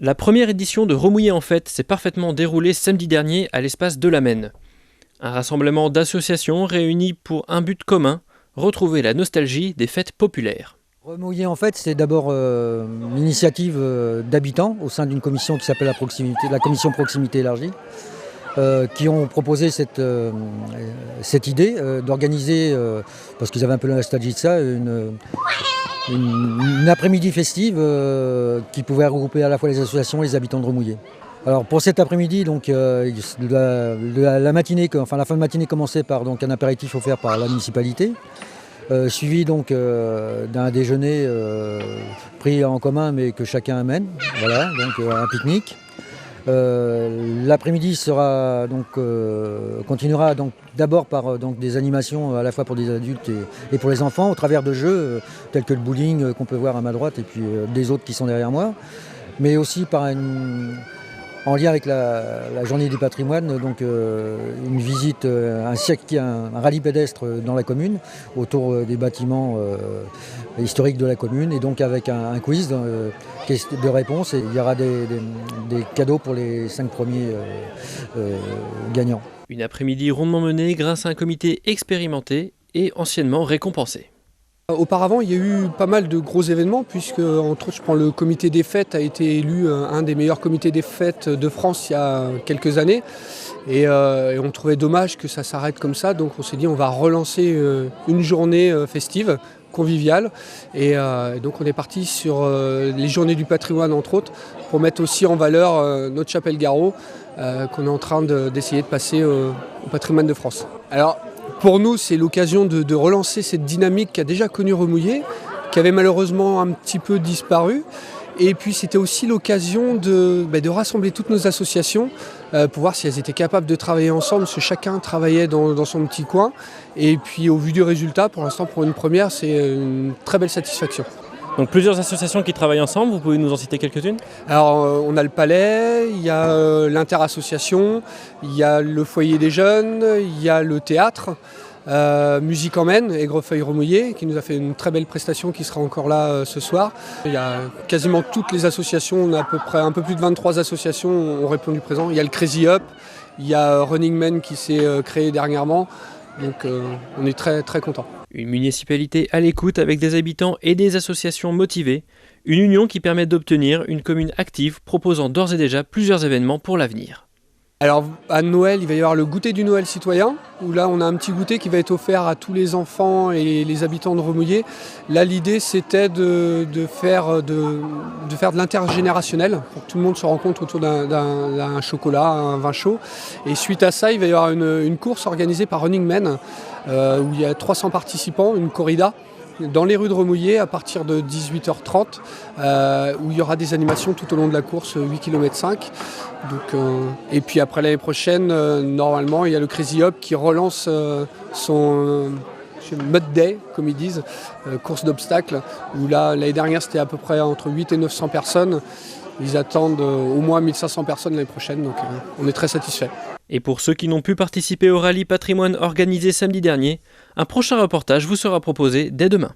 La première édition de Remouillé en Fête s'est parfaitement déroulée samedi dernier à l'espace de la Maine. Un rassemblement d'associations réunies pour un but commun, retrouver la nostalgie des fêtes populaires. Remouillé en fait, c'est d'abord une initiative d'habitants au sein d'une commission qui s'appelle la commission proximité élargie, qui ont proposé cette idée d'organiser, parce qu'ils avaient un peu la nostalgie de ça, une après-midi festive qui pouvait regrouper à la fois les associations et les habitants de Remouillé. Alors pour cet après-midi, donc la matinée, enfin la fin de matinée commençait par donc un apéritif offert par la municipalité. Suivi donc d'un déjeuner pris en commun mais que chacun amène, voilà, donc un pique-nique. L'après-midi continuera donc d'abord par des animations à la fois pour des adultes et pour les enfants au travers de jeux tels que le bowling qu'on peut voir à ma droite et puis des autres qui sont derrière moi, mais aussi en lien avec la journée du patrimoine, donc une visite, un rallye pédestre dans la commune, autour des bâtiments historiques de la commune, et donc avec un quiz de réponses, et il y aura des cadeaux pour les 5 premiers gagnants. Une après-midi rondement menée grâce à un comité expérimenté et anciennement récompensé. Auparavant, il y a eu pas mal de gros événements, puisque, entre autres, je prends le comité des fêtes, a été élu un des meilleurs comités des fêtes de France il y a quelques années. Et on trouvait dommage que ça s'arrête comme ça, donc on s'est dit on va relancer une journée festive, conviviale. Et donc on est parti sur les journées du patrimoine, entre autres, pour mettre aussi en valeur notre chapelle Garot, qu'on est en train d'essayer de passer au patrimoine de France. Alors, pour nous, c'est l'occasion de relancer cette dynamique qui a déjà connu Remouillé, qui avait malheureusement un petit peu disparu. Et puis c'était aussi l'occasion de rassembler toutes nos associations pour voir si elles étaient capables de travailler ensemble, parce que chacun travaillait dans son petit coin. Et puis au vu du résultat, pour l'instant, pour une première, c'est une très belle satisfaction. Donc plusieurs associations qui travaillent ensemble, vous pouvez nous en citer quelques-unes ? Alors on a le Palais, il y a l'Interassociation, il y a le Foyer des Jeunes, il y a le théâtre, Musique en Maine, Aigrefeuille-Remouillé, qui nous a fait une très belle prestation qui sera encore là ce soir. Il y a quasiment toutes les associations, on a à peu près un peu plus de 23 associations ont répondu présent. Il y a le Crazy Up, il y a Running Man qui s'est créé dernièrement, donc on est très très contents. Une municipalité à l'écoute avec des habitants et des associations motivées, une union qui permet d'obtenir une commune active proposant d'ores et déjà plusieurs événements pour l'avenir. Alors à Noël, il va y avoir le goûter du Noël citoyen, où là on a un petit goûter qui va être offert à tous les enfants et les habitants de Remouillé. Là l'idée c'était de faire de l'intergénérationnel, pour que tout le monde se rencontre autour d'un chocolat, un vin chaud. Et suite à ça, il va y avoir une course organisée par Running Man, où il y a 300 participants, une corrida, dans les rues de Remouillé à partir de 18h30, où il y aura des animations tout au long de la course, 8,5 km. Donc, et puis après l'année prochaine, normalement, il y a le Crazy Up qui relance son Mud Day, comme ils disent, course d'obstacles, où là, l'année dernière, c'était à peu près entre 8 et 900 personnes. Ils attendent au moins 1500 personnes l'année prochaine, donc on est très satisfaits. Et pour ceux qui n'ont pu participer au rallye patrimoine organisé samedi dernier, un prochain reportage vous sera proposé dès demain.